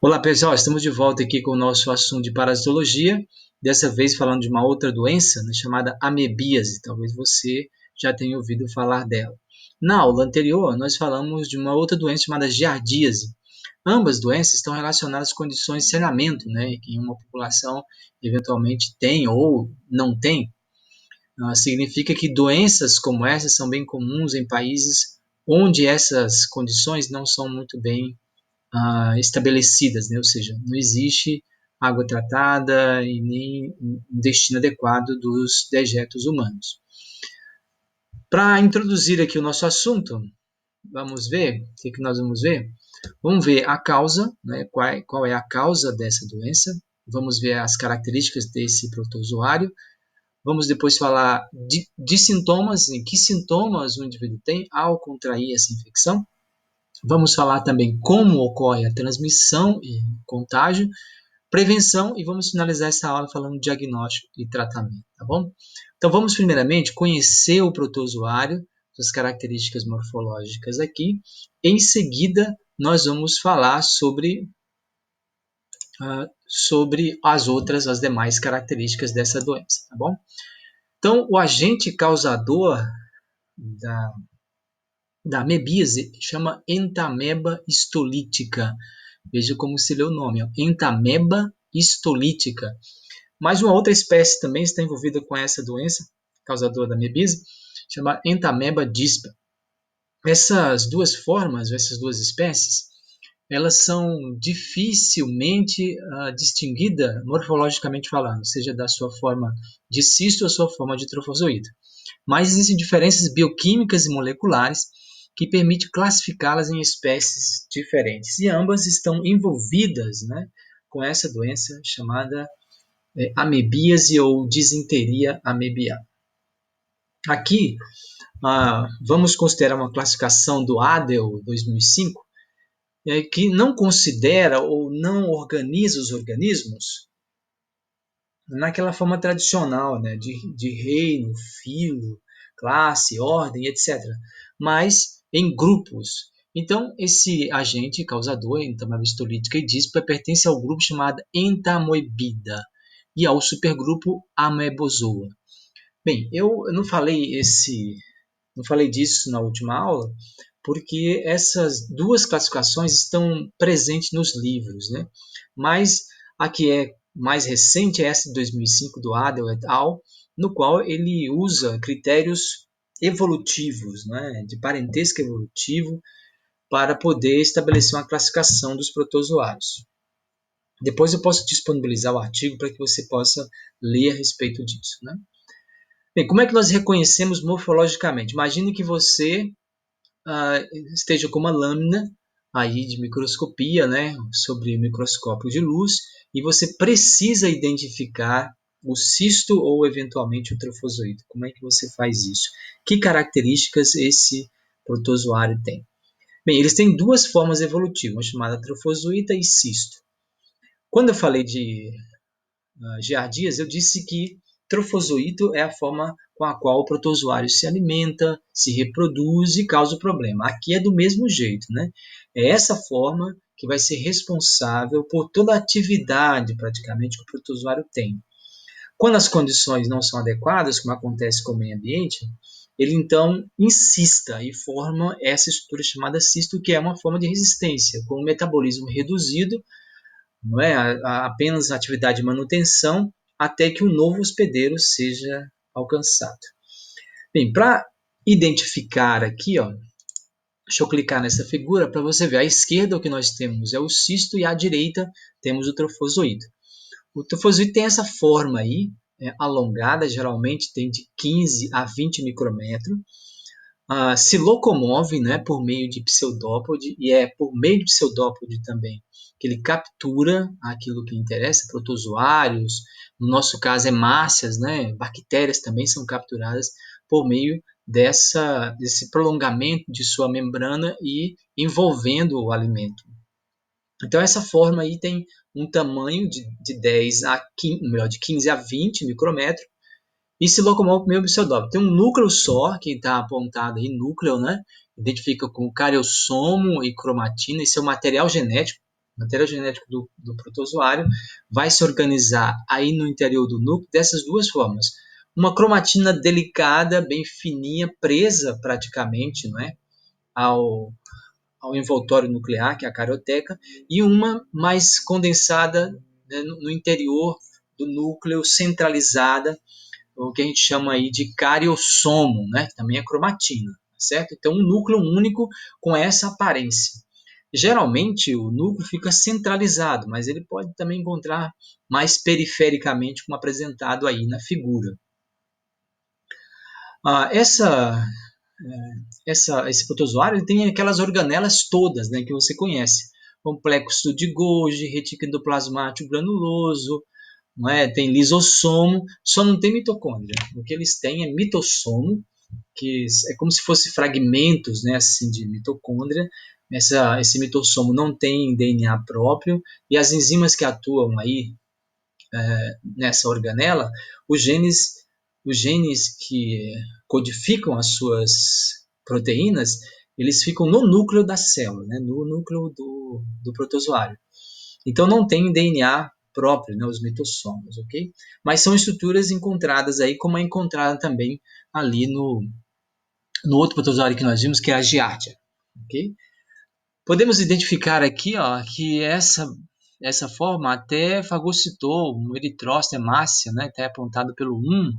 Olá pessoal, estamos de volta aqui com o nosso assunto de parasitologia, dessa vez falando de uma outra doença, né, chamada amebíase. Talvez você já tenha ouvido falar dela. Na aula anterior, nós falamos de uma outra doença chamada giardíase. Ambas doenças estão relacionadas com condições de saneamento, né, que uma população eventualmente tem ou não tem. Significa que doenças como essas são bem comuns em países onde essas condições não são muito bem estabelecidas, né? Ou seja, não existe água tratada e nem um destino adequado dos dejetos humanos. Para introduzir aqui o nosso assunto, vamos ver o que nós vamos ver. Vamos ver a causa, né? Qual é a causa dessa doença. Vamos ver as características desse protozoário. Vamos depois falar de sintomas, em que sintomas o indivíduo tem ao contrair essa infecção. Vamos falar também como ocorre a transmissão e contágio, prevenção e vamos finalizar essa aula falando de diagnóstico e tratamento, tá bom? Então vamos primeiramente conhecer o protozoário, suas características morfológicas aqui. Em seguida, nós vamos falar sobre as demais características dessa doença, tá bom? Então, o agente causador da amebíase chama Entamoeba histolítica. Veja como se lê o nome, ó. Entamoeba histolítica. Mas uma outra espécie também está envolvida com essa doença, causadora da amebíase, chama Entamoeba dispa. Essas duas formas, essas duas espécies, elas são dificilmente distinguidas morfologicamente falando, seja da sua forma de cisto ou sua forma de trofozoíta. Mas existem diferenças bioquímicas e moleculares que permitem classificá-las em espécies diferentes. E ambas estão envolvidas, né, com essa doença chamada amebíase ou disenteria amebiana. Aqui, vamos considerar uma classificação do ADEL 2005, que não considera ou não organiza os organismos naquela forma tradicional, né, de reino, filo, classe, ordem, etc., mas em grupos. Então, esse agente causador, entamoeba histolítica e dispa, pertence ao grupo chamado Entamoebida e ao supergrupo Amebozoa. Bem, eu não falei disso na última aula, porque essas duas classificações estão presentes nos livros, né? Mas a que é mais recente é essa de 2005 do Adel et al., no qual ele usa critérios evolutivos, né, de parentesco evolutivo, para poder estabelecer uma classificação dos protozoários. Depois eu posso disponibilizar o artigo para que você possa ler a respeito disso, né? Bem, como é que nós reconhecemos morfologicamente? Imagine que você esteja com uma lâmina aí de microscopia, né, sobre microscópio de luz, e você precisa identificar o cisto ou eventualmente o trofozoíto. Como é que você faz isso? Que características esse protozoário tem? Bem, eles têm duas formas evolutivas, uma chamada trofozoíta e cisto. Quando eu falei de giardias, eu disse que trofozoíto é a forma com a qual o protozoário se alimenta, se reproduz e causa o problema. Aqui é do mesmo jeito, né? É essa forma que vai ser responsável por toda a atividade, praticamente, que o protozoário tem. Quando as condições não são adequadas, como acontece com o meio ambiente, ele então insista e forma essa estrutura chamada cisto, que é uma forma de resistência, com o metabolismo reduzido, não é? Apenas atividade de manutenção, até que um novo hospedeiro seja alcançado. Bem, para identificar aqui, ó, deixa eu clicar nessa figura para você ver. À esquerda o que nós temos é o cisto e à direita temos o trofozoíto. O trofozoíto tem essa forma aí, alongada, geralmente tem de 15 a 20 micrômetros. Se locomove, né, por meio de pseudópode, e é por meio de pseudópode também que ele captura aquilo que interessa, protozoários, no nosso caso hemácias, né, bactérias também são capturadas por meio desse prolongamento de sua membrana e envolvendo o alimento. Então essa forma aí tem um tamanho de 10 a 15, melhor, de 15 a 20 micrômetros, e se locomove por meio do pseudópode. Tem um núcleo só, que está apontado aí, núcleo, né? Identifica com cariossomo e cromatina, esse é o material genético material genético do protozoário vai se organizar aí no interior do núcleo dessas duas formas. Uma cromatina delicada, bem fininha, presa praticamente, não é, ao envoltório nuclear, que é a carioteca, e uma mais condensada, né, no interior do núcleo, centralizada, o que a gente chama aí de cariossomo, né, que também é cromatina, certo? Então, um núcleo único com essa aparência. Geralmente, o núcleo fica centralizado, mas ele pode também encontrar mais perifericamente, como apresentado aí na figura. Ah, esse protozoário ele tem aquelas organelas todas, né, que você conhece. Complexo de Golgi, retículo endoplasmático granuloso, não é? Tem lisossomo, só não tem mitocôndria. O que eles têm é mitossomo, que é como se fosse fragmentos, né, assim, de mitocôndria. Esse mitossomo não tem DNA próprio, e as enzimas que atuam aí nessa organela, os genes, os genes que codificam as suas proteínas, eles ficam no núcleo da célula, né, no núcleo do protozoário. Então não tem DNA próprio, né, os mitossomos, ok? Mas são estruturas encontradas aí, como é encontrada também ali no outro protozoário que nós vimos, que é a giardia, ok? Podemos identificar aqui, ó, que essa forma até fagocitou um eritrócito hemácia, né, até apontado pelo 1,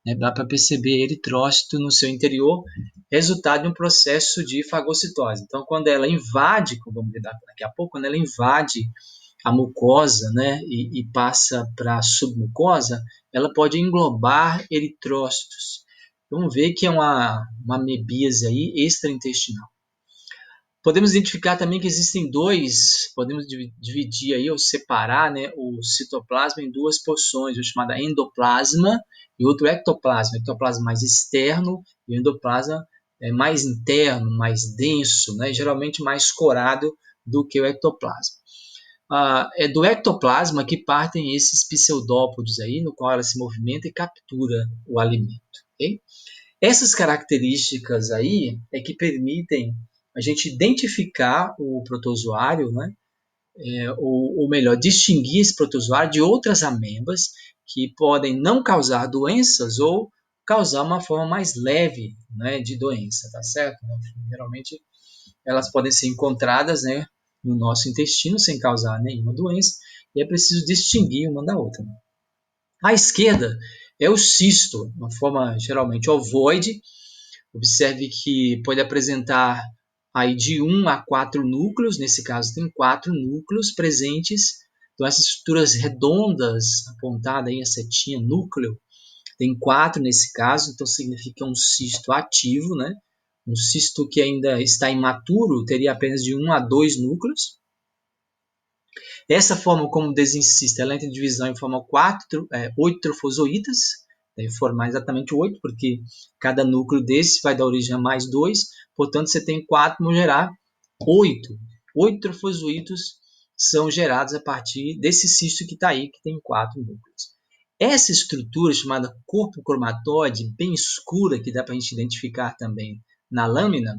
né, dá para perceber eritrócito no seu interior, resultado de um processo de fagocitose. Então, quando ela invade, como vamos ver daqui a pouco, quando ela invade a mucosa, né, e passa para a submucosa, ela pode englobar eritrócitos. Vamos ver que é uma amebíase aí extraintestinal. Podemos identificar também que existem podemos dividir aí ou separar, né, o citoplasma em duas porções, o chamado endoplasma e outro ectoplasma. O ectoplasma mais externo e o endoplasma mais interno, mais denso, né, geralmente mais corado do que o ectoplasma. É do ectoplasma que partem esses pseudópodes aí, no qual ela se movimenta e captura o alimento. Okay? Essas características aí é que permitem a gente identificar o protozoário, né? Ou melhor, distinguir esse protozoário de outras amebas que podem não causar doenças ou causar uma forma mais leve, né, de doença, tá certo? Geralmente elas podem ser encontradas, né, no nosso intestino sem causar nenhuma doença e é preciso distinguir uma da outra. À esquerda é o cisto, uma forma geralmente ovoide. Observe que pode apresentar aí de 1 a 4 núcleos, nesse caso tem 4 núcleos presentes. Então essas estruturas redondas, apontada aí a setinha núcleo, tem 4 nesse caso, então significa um cisto ativo, né? Um cisto que ainda está imaturo teria apenas de 1 a 2 núcleos. Essa forma como desencista, ela entra em divisão em forma 8 trofozoítas, deve formar exatamente 8, porque cada núcleo desse vai dar origem a mais 2, portanto você tem 4, vão gerar 8. 8 trofozoítos são gerados a partir desse cisto que está aí, que tem 4 núcleos. Essa estrutura chamada corpo cromatóide, bem escura, que dá para a gente identificar também na lâmina,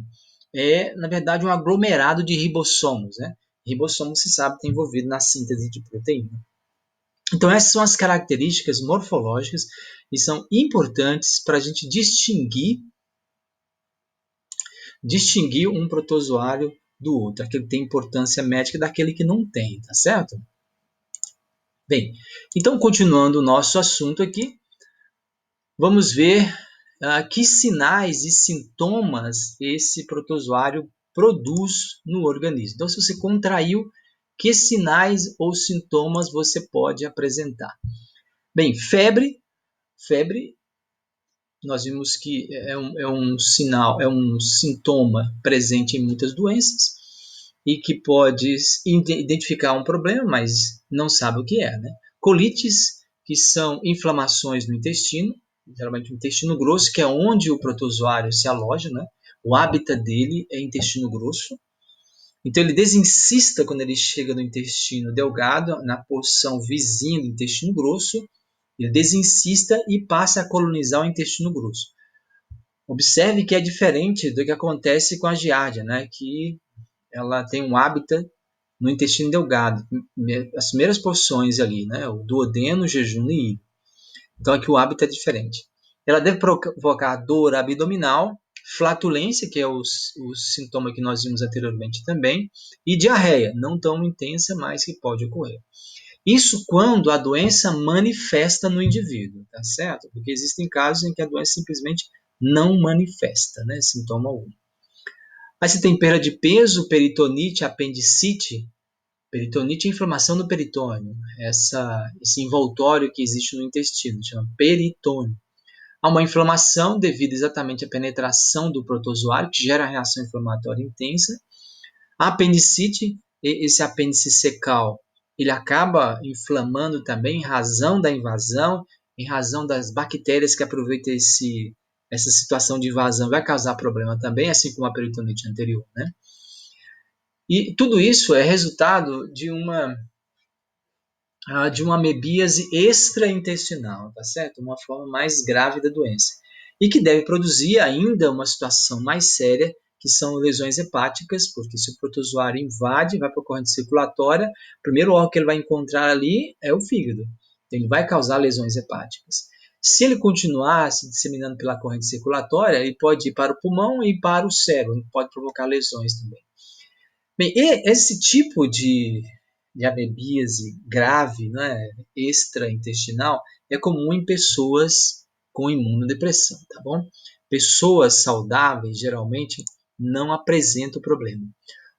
é, na verdade, um aglomerado de ribossomos, né? Ribossomo, se sabe, está envolvido na síntese de proteína. Então, essas são as características morfológicas e são importantes para a gente distinguir um protozoário do outro, aquele que tem importância médica daquele que não tem, tá certo? Bem, então, continuando o nosso assunto aqui, vamos ver que sinais e sintomas esse protozoário produz no organismo. Então, se você contraiu, que sinais ou sintomas você pode apresentar? Bem, febre, nós vimos que é um sinal, é um sintoma presente em muitas doenças e que pode identificar um problema, mas não sabe o que é, né? Colites, que são inflamações no intestino, geralmente no intestino grosso, que é onde o protozoário se aloja, né? O hábitat dele é intestino grosso. Então ele desinsista quando ele chega no intestino delgado, na porção vizinha do intestino grosso, ele desinsista e passa a colonizar o intestino grosso. Observe que é diferente do que acontece com a giardia, né? Que ela tem um hábitat no intestino delgado, as primeiras porções ali, né? O duodeno, jejum e ilho. Então aqui o hábito é diferente. Ela deve provocar dor abdominal, flatulência, que é o sintoma que nós vimos anteriormente também, e diarreia, não tão intensa, mas que pode ocorrer. Isso quando a doença manifesta no indivíduo, tá certo? Porque existem casos em que a doença simplesmente não manifesta, né? Sintoma algum. Aí você tem perda de peso, peritonite, apendicite. Peritonite é inflamação do peritônio, esse envoltório que existe no intestino, chama peritônio. Há uma inflamação devido exatamente à penetração do protozoário, que gera reação inflamatória intensa. A apendicite, esse apêndice secal, ele acaba inflamando também em razão da invasão, em razão das bactérias que aproveitam essa situação de invasão, vai causar problema também, assim como a peritonite anterior, né? E tudo isso é resultado de uma amebíase extraintestinal, tá certo? Uma forma mais grave da doença. E que deve produzir ainda uma situação mais séria, que são lesões hepáticas, porque se o protozoário invade, vai para a corrente circulatória, o primeiro órgão que ele vai encontrar ali é o fígado. Então, ele vai causar lesões hepáticas. Se ele continuar se disseminando pela corrente circulatória, ele pode ir para o pulmão e para o cérebro, pode provocar lesões também. Bem, esse tipo de amebíase grave, né, extraintestinal, é comum em pessoas com imunodepressão, tá bom? Pessoas saudáveis, geralmente, não apresentam problema.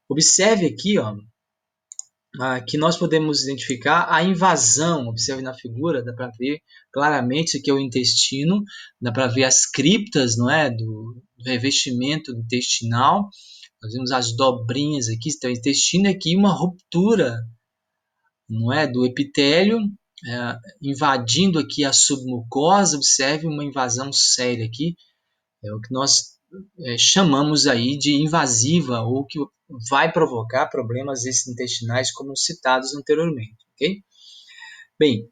Observe aqui, ó, que nós podemos identificar a invasão. Observe na figura, dá para ver claramente aqui é o intestino, dá para ver as criptas, não é, do revestimento intestinal. Nós vemos as dobrinhas aqui, então o intestino é aqui uma ruptura, não é, do epitélio, invadindo aqui a submucosa. Observe uma invasão séria aqui, é o que nós chamamos aí de invasiva, ou que vai provocar problemas intestinais, como citados anteriormente, ok? Bem,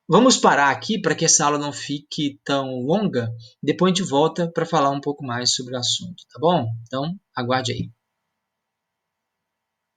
vamos parar aqui para que essa aula não fique tão longa. Depois a gente volta para falar um pouco mais sobre o assunto, tá bom? Então, aguarde aí.